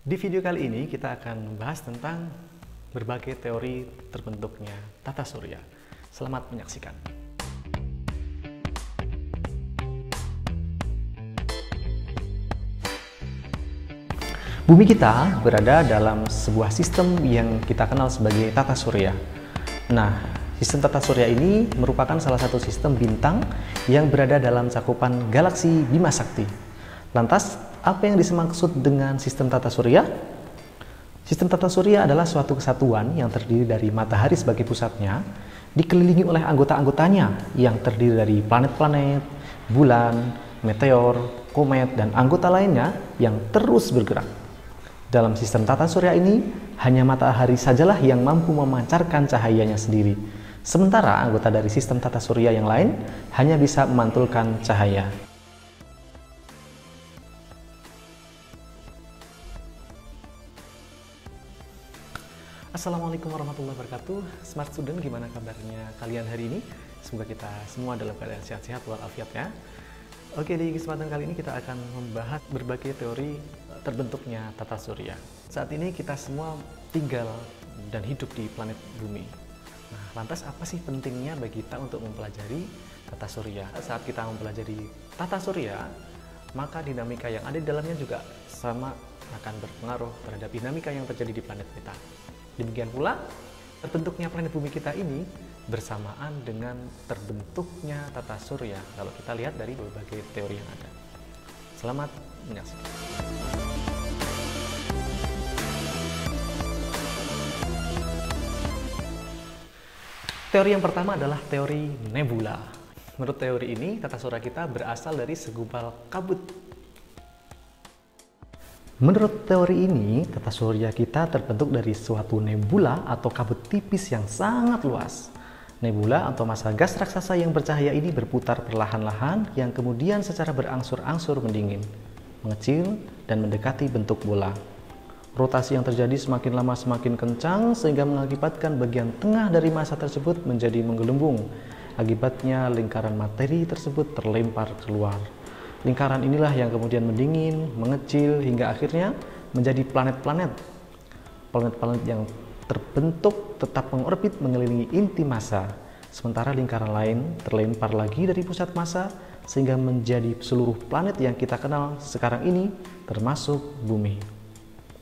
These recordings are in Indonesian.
Di video kali ini kita akan membahas tentang berbagai teori terbentuknya tata surya. Selamat menyaksikan. Bumi kita berada dalam sebuah sistem yang kita kenal sebagai tata surya. Nah, sistem tata surya ini merupakan salah satu sistem bintang yang berada dalam cakupan galaksi Bima Sakti. Lantas, apa yang dimaksud dengan sistem tata surya? Sistem tata surya adalah suatu kesatuan yang terdiri dari matahari sebagai pusatnya, dikelilingi oleh anggota-anggotanya yang terdiri dari planet-planet, bulan, meteor, komet, dan anggota lainnya yang terus bergerak. Dalam sistem tata surya ini, hanya matahari sajalah yang mampu memancarkan cahayanya sendiri. Sementara anggota dari sistem tata surya yang lain hanya bisa memantulkan cahaya. Assalamualaikum warahmatullahi wabarakatuh. Smart Student, gimana kabarnya kalian hari ini? Semoga kita semua dalam keadaan sehat-sehat walafiat ya. Oke, di kesempatan kali ini kita akan membahas berbagai teori terbentuknya tata surya. Saat ini kita semua tinggal dan hidup di planet bumi. Nah, lantas apa sih pentingnya bagi kita untuk mempelajari tata surya? Saat kita mempelajari tata surya, maka dinamika yang ada di dalamnya juga sama akan berpengaruh terhadap dinamika yang terjadi di planet kita. Demikian pula, terbentuknya planet bumi kita ini bersamaan dengan terbentuknya tata surya kalau kita lihat dari berbagai teori yang ada. Selamat menyaksikan. Teori yang pertama adalah teori nebula. Menurut teori ini, tata surya kita berasal dari segumpal kabut. Menurut teori ini, tata surya kita terbentuk dari suatu nebula atau kabut tipis yang sangat luas. Nebula atau massa gas raksasa yang bercahaya ini berputar perlahan-lahan yang kemudian secara berangsur-angsur mendingin, mengecil, dan mendekati bentuk bola. Rotasi yang terjadi semakin lama semakin kencang sehingga mengakibatkan bagian tengah dari massa tersebut menjadi menggelembung. Akibatnya lingkaran materi tersebut terlempar keluar. Lingkaran inilah yang kemudian mendingin, mengecil, hingga akhirnya menjadi planet-planet. Planet-planet yang terbentuk tetap mengorbit mengelilingi inti massa, sementara lingkaran lain terlempar lagi dari pusat massa sehingga menjadi seluruh planet yang kita kenal sekarang ini, termasuk bumi.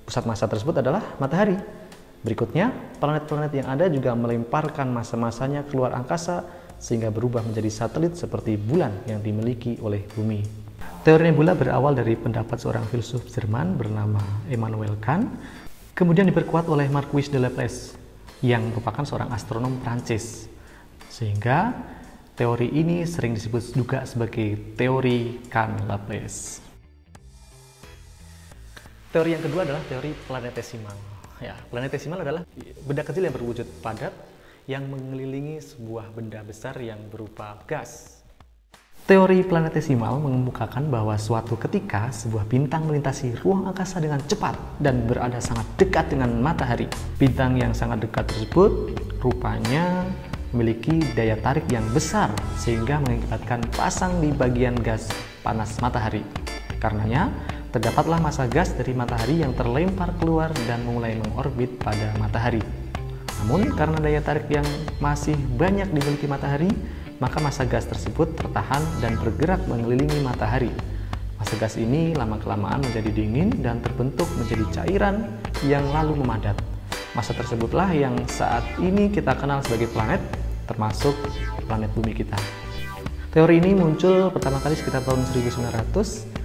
Pusat massa tersebut adalah matahari. Berikutnya, planet-planet yang ada juga melemparkan massa-massanya keluar angkasa sehingga berubah menjadi satelit seperti bulan yang dimiliki oleh bumi. Teori nebula berawal dari pendapat seorang filsuf Jerman bernama Immanuel Kant, kemudian diperkuat oleh Marquis de Laplace yang merupakan seorang astronom Prancis. Sehingga teori ini sering disebut juga sebagai teori Kant-Laplace. Teori yang kedua adalah teori planetesimal. Ya, planetesimal adalah benda kecil yang berwujud padat yang mengelilingi sebuah benda besar yang berupa gas. Teori planetesimal mengemukakan bahwa suatu ketika sebuah bintang melintasi ruang angkasa dengan cepat dan berada sangat dekat dengan matahari. Bintang yang sangat dekat tersebut rupanya memiliki daya tarik yang besar sehingga mengakibatkan pasang di bagian gas panas matahari. Karenanya, terdapatlah massa gas dari matahari yang terlempar keluar dan mulai mengorbit pada matahari. Namun, karena daya tarik yang masih banyak dimiliki matahari, maka massa gas tersebut tertahan dan bergerak mengelilingi matahari. Massa gas ini lama-kelamaan menjadi dingin dan terbentuk menjadi cairan yang lalu memadat. Massa tersebutlah yang saat ini kita kenal sebagai planet, termasuk planet bumi kita. Teori ini muncul pertama kali sekitar tahun 1900.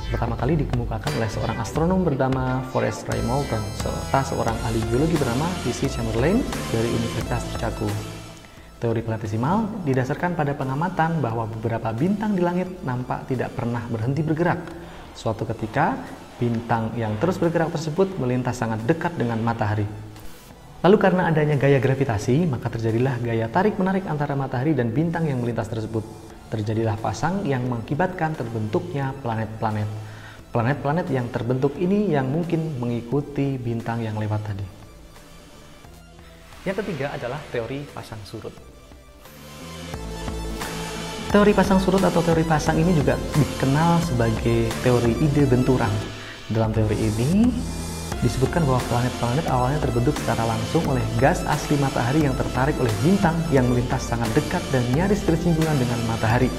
Pertama kali dikemukakan oleh seorang astronom bernama Forrest Raymond serta seorang ahli geologi bernama P.C. Chamberlain dari Universitas Chicago. Teori planetesimal didasarkan pada pengamatan bahwa beberapa bintang di langit nampak tidak pernah berhenti bergerak. Suatu ketika, bintang yang terus bergerak tersebut melintas sangat dekat dengan matahari. Lalu karena adanya gaya gravitasi, maka terjadilah gaya tarik-menarik antara matahari dan bintang yang melintas tersebut. Terjadilah pasang yang mengakibatkan terbentuknya planet-planet. Planet-planet yang terbentuk ini yang mungkin mengikuti bintang yang lewat tadi. Yang ketiga adalah teori pasang surut. Teori pasang surut atau teori pasang ini juga dikenal sebagai teori ide benturan. Dalam teori ini, disebutkan bahwa planet-planet awalnya terbentuk secara langsung oleh gas asli matahari yang tertarik oleh bintang yang melintas sangat dekat dan nyaris bersinggungan dengan matahari.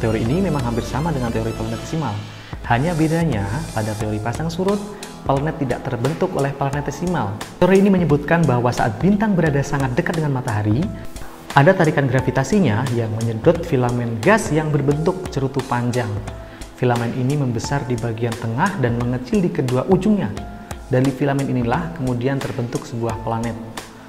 Teori ini memang hampir sama dengan teori planetesimal. Hanya bedanya, pada teori pasang surut, planet tidak terbentuk oleh planetesimal. Teori ini menyebutkan bahwa saat bintang berada sangat dekat dengan matahari, ada tarikan gravitasinya yang menyedot filamen gas yang berbentuk cerutu panjang. Filamen ini membesar di bagian tengah dan mengecil di kedua ujungnya. Dari filamen inilah kemudian terbentuk sebuah planet.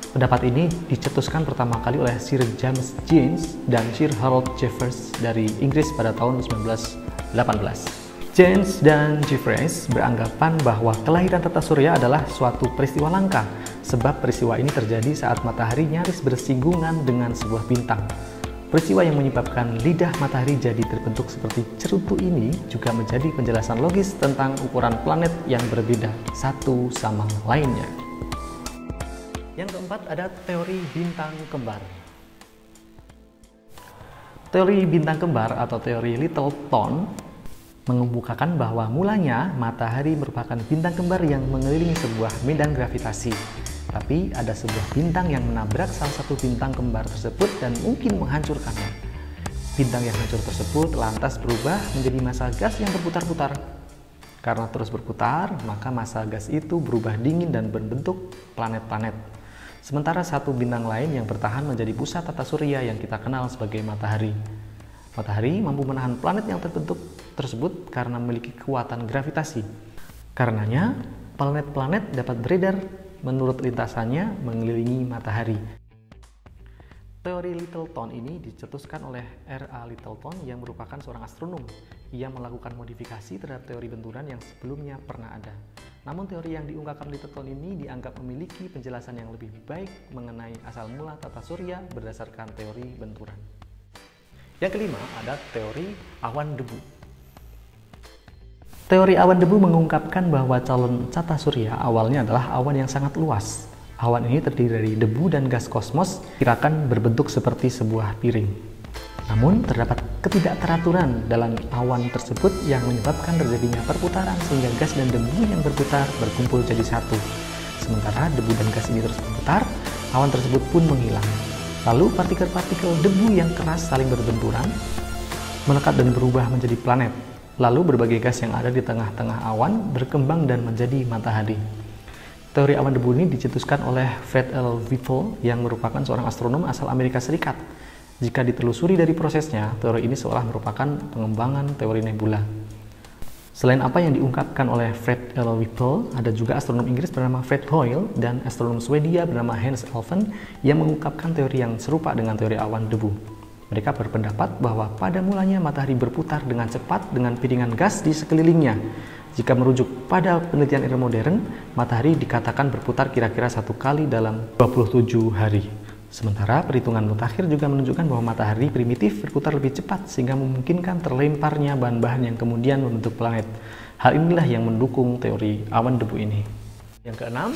Pendapat ini dicetuskan pertama kali oleh Sir James Jeans dan Sir Harold Jeffreys dari Inggris pada tahun 1918. Jeans dan Jeffreys beranggapan bahwa kelahiran tata surya adalah suatu peristiwa langka, sebab peristiwa ini terjadi saat matahari nyaris bersinggungan dengan sebuah bintang. Peristiwa yang menyebabkan lidah matahari jadi terbentuk seperti cerutu ini juga menjadi penjelasan logis tentang ukuran planet yang berbeda satu sama lainnya. Yang keempat ada teori bintang kembar. Teori bintang kembar atau teori Littleton mengemukakan bahwa mulanya matahari merupakan bintang kembar yang mengelilingi sebuah medan gravitasi. Tapi ada sebuah bintang yang menabrak salah satu bintang kembar tersebut dan mungkin menghancurkannya. Bintang yang hancur tersebut lantas berubah menjadi massa gas yang berputar-putar. Karena terus berputar, maka massa gas itu berubah dingin dan berbentuk planet-planet. Sementara satu bintang lain yang bertahan menjadi pusat tata surya yang kita kenal sebagai matahari. Matahari mampu menahan planet yang terbentuk tersebut karena memiliki kekuatan gravitasi. Karenanya, planet-planet dapat beredar menurut lintasannya mengelilingi matahari. Teori Littleton ini dicetuskan oleh R.A. Littleton yang merupakan seorang astronom. Ia melakukan modifikasi terhadap teori benturan yang sebelumnya pernah ada. Namun teori yang diungkapkan Littleton ini dianggap memiliki penjelasan yang lebih baik mengenai asal mula tata surya berdasarkan teori benturan. Yang kelima ada teori awan debu. Teori awan debu mengungkapkan bahwa calon tata surya awalnya adalah awan yang sangat luas. Awan ini terdiri dari debu dan gas kosmos, kirakan berbentuk seperti sebuah piring. Namun terdapat ketidakteraturan dalam awan tersebut yang menyebabkan terjadinya perputaran sehingga gas dan debu yang berputar berkumpul jadi satu. Sementara debu dan gas ini terus berputar, awan tersebut pun menghilang. Lalu partikel-partikel debu yang keras saling berbenturan, melekat dan berubah menjadi planet. Lalu berbagai gas yang ada di tengah-tengah awan berkembang dan menjadi matahari. Teori awan debu ini dicetuskan oleh Fred L. Whipple yang merupakan seorang astronom asal Amerika Serikat. Jika ditelusuri dari prosesnya, teori ini seolah merupakan pengembangan teori nebula. Selain apa yang diungkapkan oleh Fred L. Whipple, ada juga astronom Inggris bernama Fred Hoyle dan astronom Swedia bernama Hans Alfvén yang mengungkapkan teori yang serupa dengan teori awan debu. Mereka berpendapat bahwa pada mulanya matahari berputar dengan cepat dengan piringan gas di sekelilingnya. Jika merujuk pada penelitian ilmu modern, matahari dikatakan berputar kira-kira 1 kali dalam 27 hari. Sementara perhitungan mutakhir juga menunjukkan bahwa matahari primitif berputar lebih cepat sehingga memungkinkan terlemparnya bahan-bahan yang kemudian membentuk planet. Hal inilah yang mendukung teori awan debu ini. Yang keenam,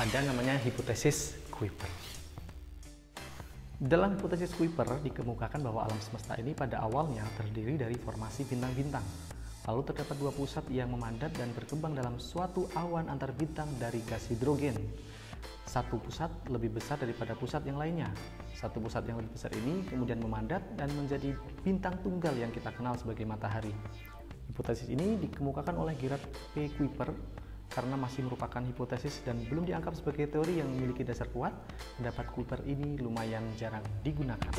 ada namanya hipotesis Kuiper. Dalam hipotesis Kuiper dikemukakan bahwa alam semesta ini pada awalnya terdiri dari formasi bintang-bintang. Lalu terdapat 2 pusat yang memandat dan berkembang dalam suatu awan antar bintang dari gas hidrogen. Satu pusat lebih besar daripada pusat yang lainnya. Satu pusat yang lebih besar ini kemudian memandat dan menjadi bintang tunggal yang kita kenal sebagai matahari. Hipotesis ini dikemukakan oleh Gerard P. Kuiper karena masih merupakan hipotesis dan belum dianggap sebagai teori yang memiliki dasar kuat. Pendapat Kuiper ini lumayan jarang digunakan.